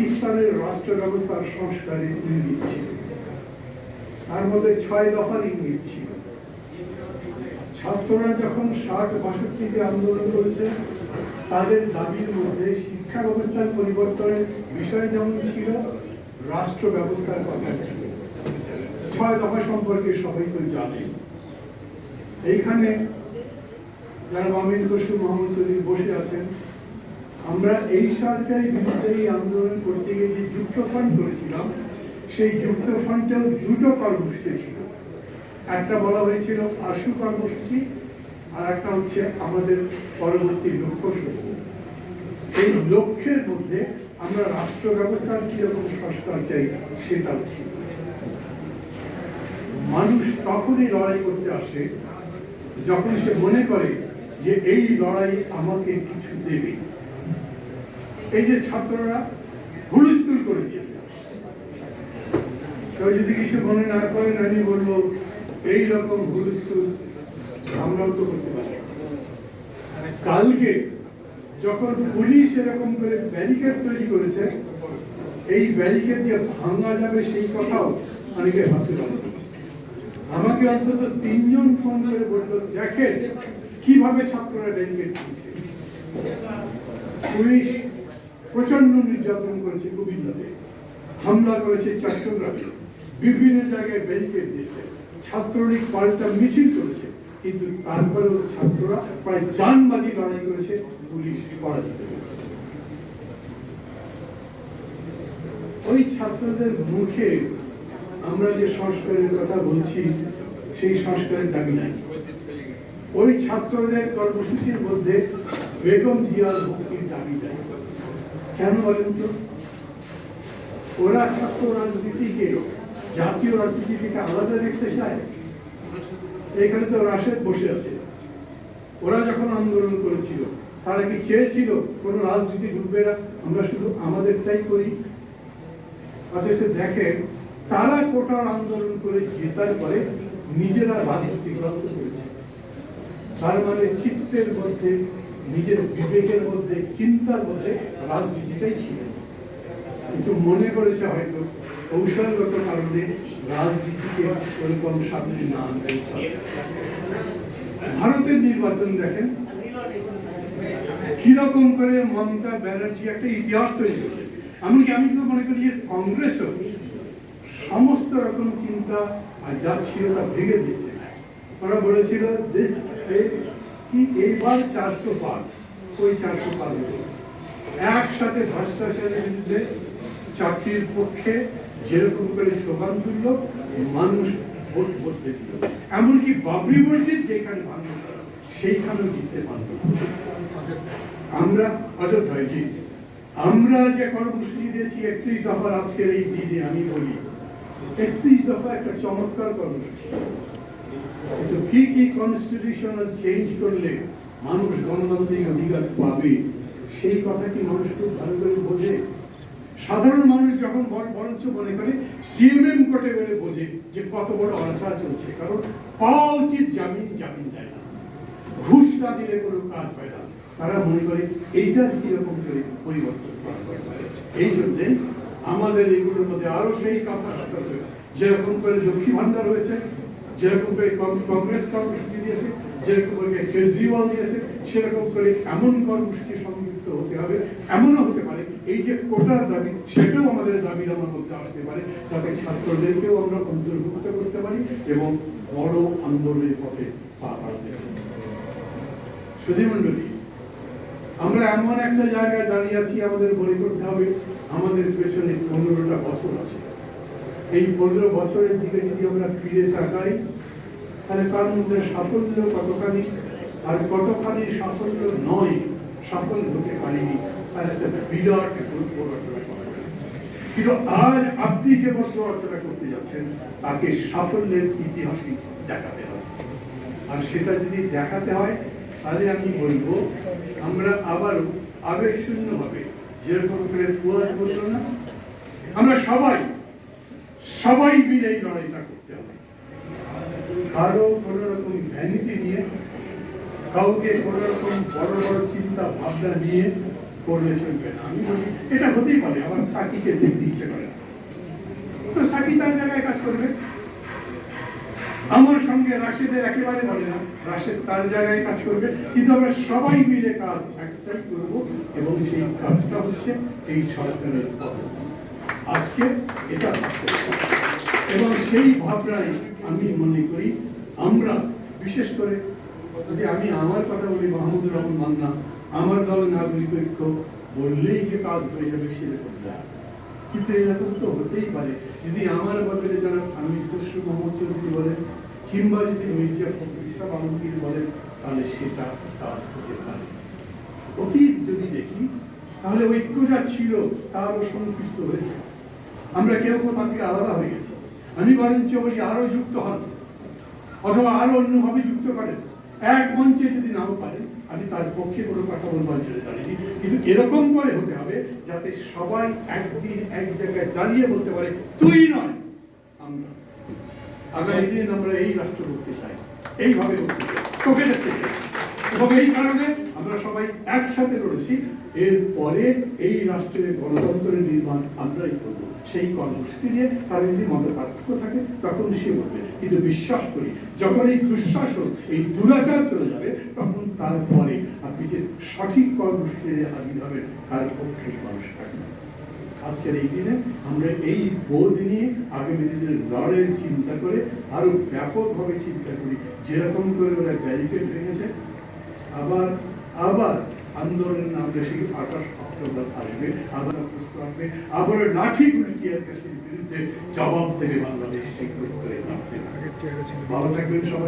পাকিস্তানের রাষ্ট্র ব্যবস্থার সংস্কারের ইঙ্গিত ছিল, তার মধ্যে 6 দফার ইঙ্গিত ছিল। ছাত্ররা যখন 60-62-তে আন্দোলন করেছে, তাদের দাবির মধ্যে শিক্ষা ব্যবস্থার পরিবর্তনের বিষয় যেমন ছিল, রাষ্ট্র ব্যবস্থার কথা ছিল। 6 দফা সম্পর্কে সবাই তো জানে। এইখানে যারা আমিন খসরু মোহাম্মদ চৌধুরী বসে আছেন, আমরা এই সরকারের বিরুদ্ধে এই আন্দোলন করতে গিয়ে যে যুক্ত ফান্ড করেছিলাম, সেই যুক্ত ফান্ডেও 2টো কর্মসূচি ছিল। একটা বলা হয়েছিল আশু কর্মসূচি, আর একটা হচ্ছে আমাদের পরবর্তী লক্ষ্যসূচি। এই লক্ষ্যের মধ্যে আমরা রাষ্ট্র ব্যবস্থার কিরকম সংস্কার চাই সেটাও ছিল। মানুষ তখনই লড়াই করতে আসে যখন সে মনে করে যে এই লড়াই আমাকে কিছু দেবে। এই যে ছাত্ররা হুলস্থুল করে দিয়েছে, কেউ যদি কিছু মনে না করেন, আমি বলবো এইরকম হুলস্থুল আমরাও তো করতে পারি। কালকে যখন পুলিশ এরকম করে ব্যারিকেড তৈরি করেছে, এই ব্যারিকেড যে ভাঙা যাবে সেই কথাও অনেকে ভাবতে পারে। আমাকে অন্তত 3 জন ফোন করে বলল, দেখেন কিভাবে ছাত্ররা ব্যারিকেড তুলছে। পুলিশ প্রচন্ড নির্যাতন করেছে, কুমিল্লাতে হামলা করেছে, চট্টগ্রামে বিভিন্ন জায়গায় ব্যারিকেড দিয়েছে, ছাত্রলীগ পাল্টা মিছিল করেছে, কিন্তু তারপরেও ছাত্ররা প্রায় জানবাজি লড়াই করেছে, পুলিশ পরাজিত হয়েছে। ওই ছাত্রদের মুখে আমরা যে সংস্কারের কথা বলছি, সেই সংস্কারের দাবি নাই। ওই ছাত্রদের কর্মসূচির মধ্যে বেগম জিয়ার মুক্তির দাবি নাই। কেন বলেন তো? ওরা ছাত্র রাজনীতিকে জাতীয় রাজনীতি থেকে আলাদা দেখতে চায়। এখানে তো রাশেদ বসে আছে, ওরা যখন আন্দোলন করেছিল তারা কি চেয়েছিল কোন রাজনীতি ঢুকবে না, আমরা শুধু আমাদেরটাই করি? অথচ দেখেন, তারা কোটার আন্দোলন করে জেতার পরে নিজেরা রাজনীতি গ্রহণ করেছে। তার মানে চিত্তের মধ্যে, নিজের বিবেকের মধ্যে, চিন্তার মধ্যে রাজনীতিটাই ছিল, কিন্তু মনে করেছে হয়তো কৌশলগত কারণে রাজনীতিকে ওরকম সামনে না আনতে। ভারতের নির্বাচন দেখেন কিরকম করে মমতা ব্যানার্জি একটা ইতিহাস তৈরি করেছে। এমনকি আমি তো মনে করি যে কংগ্রেসও সমস্ত রকম চিন্তা আর যা ছিল তা ভেঙে দিয়েছে। ওরা বলেছিল দেশ কি এইবার 400 পার, ওই 400 পার একসাথে ভ্রষ্টাচারের বিরুদ্ধে, চাকরির পক্ষে যেরকম করে স্লোগান তুলল, মানুষ ভোট করতে দিল। এমনকি বাবরি মসজিদ যেখানে ভাঙল সেইখানেও জিততে পারল। আমরা অযোধ্যায় জি, আমরা যে কর্মসূচি দিয়েছি 31 দফার, আজকের এই দিনে আমি বলি 31 দফা একটা চমৎকার কর্মসূচি। কিন্তু কি কি কনস্টিটিউশনাল চেঞ্জ করলে মানুষ গণতান্ত্রিক অধিকার পাবে, সেই কথা কি মানুষ খুব ভালো করে বোঝে? সাধারণ মানুষ যখন বরঞ্চ মনে করে সিএমএম কোর্টে গেলে বোঝে যে কত বড় অনাচার চলছে। কারণ পাওয়া উচিত জামিন, জামিন দেয় না, ঘুষ না দিলে কোনো কাজ হয় না। তারা মনে করে এইটার কিরকম করে পরিবর্তন করা হয়। এই জন্যে আমাদের এগুলোর মধ্যে আরো সেই কথা যেরকম করে লক্ষ্মী ভান্ডার হয়েছে, যেরকম করে কংগ্রেস কর্মসূচি দিয়েছে, যেরকম করে কেজরিওয়াল দিয়েছে, সেরকম করে এমন কর্মসূচি সংযুক্ত হতে হবে। এমনও হতে পারে এই যে কোটার দাবি, সেটাও আমাদের দাবি আমার মধ্যে আসতে পারে, যাতে ছাত্রদেরকেও আমরা অন্তর্ভুক্ত করতে পারি এবং বড় আন্দোলনের পথে পা বাড়াতে পারি। সুধীমণ্ডলী, আমরা এমন একটা জায়গায় দাঁড়িয়ে আছি, আমাদের মনে করতে হবে আমাদের পেছনে 15টা বছর আছে। এই 15 বছরের দিকে যদি আমরা ফিরে তাকাই, তাহলে তার মধ্যে সাফল্য কতখানি আর কতখানি সাফল্য নয়, সফল হতে পারিনি, তার একটা বিরাট গল্প রচনা করা যায়। কিন্তু আজ আপনি যে গল্প রচনা করতে যাচ্ছেন, তাকে সাফল্যের ইতিহাসই দেখাতে হবে। আর সেটা যদি দেখাতে হয়, তাহলে আমি বলবো আমরা আবারও আবেগ শূন্য ভাবে, যেরকম করে ফুয়াদ বলল না, আমরা সবাই মিলে এই লড়াইটা করতে হবে। কারো কোন রকম ভ্যানিটি নিয়ে, কাউকে কোন রকম বড় বড় চিন্তা ভাবনা নিয়ে করলে চলবে না। আমি বলি এটা হতেই পারে, আমার সাকিকে দেখতে ইচ্ছে করে না। তো সাকি তার জায়গায় কাজ করবে, আমার সঙ্গে রাশেদের একেবারে বলে না, রাশেদ তার জায়গায় কাজ করবে, কিন্তু আমরা সবাই মিলে কাজ একটাই করব, এবং সেই কাজটা হচ্ছে এই সরকারের পথে। আজকে এটা এবং সেই ভাবনায় আমি মনে করি আমরা বিশেষ করে, যদি আমি আমার কথা বলি, মাহমুদুর রহমান মান্না আমার দল নাগরিক ঐক্য বললেই যে কাজ হয়ে যাবে সেরকম না, কিন্তু এরকম তো হতেই পারে। যদি আমার বদলে যারা আমি খসরু মোহাম্মদ চৌধুরী বলেন, কিংবা যদি মির্জা ফখরুল ইসলাম আলমগীর বলেন, তাহলে সেটা কাজ হতে পারে। অতীত যদি দেখি তাহলে ঐক্য যা ছিল তারও সংকুচিত হয়েছে, আমরা কেউ কোথা থেকে আলাদা হয়ে গেছি। আমি বরঞ্চ বলি আরো যুক্ত হন, অথবা আরো অন্যভাবে যুক্ত করেন। এক মঞ্চে যদি নাও পারেন, আমি তার পক্ষে কোনো কথা বলবার জন্য দাঁড়িয়েছি, কিন্তু এরকম করে হতে হবে যাতে সবাই একদিন এক জায়গায় দাঁড়িয়ে বলতে পারে তুই নয় আমরা। আগামী দিন আমরা এই রাষ্ট্র করতে চাই, এইভাবে করতে চাই, তোকে দেখতে চাই, এবং এই কারণে আমরা সবাই একসাথে লড়েছি। এরপরে এই রাষ্ট্রের গণতন্ত্রের নির্মাণ আমরাই করবো সেই কর্মসূচি নিয়ে। কারণ যদি মত পার্থক্য থাকে তখন সে বলবে, কিন্তু বিশ্বাস করি যখন এই দুঃশাসন, এই দুরাচার চলে যাবে, তখন তারপরে আপনি যে সঠিক কর্মসূচি হাজির হবেন তার পক্ষে মানুষ থাকবে। আজকের এই দিনে আমরা এই বোধ নিয়ে আগামী দিনের লড়াইয়ের চিন্তা করে আরো ব্যাপকভাবে চিন্তা করি। যেরকম করে ওরা ব্যারিকেড ভেঙেছে, আবার আন্দোলনের নামে সেই 28 অক্টোবর আসবে, আবার প্রশ্ন আসবে, আবার লাঠি টিয়ার গ্যাসের বিরুদ্ধে জবাব দেবে বাংলাদেশ। সেই করে ভালো থাকবেন সবাই।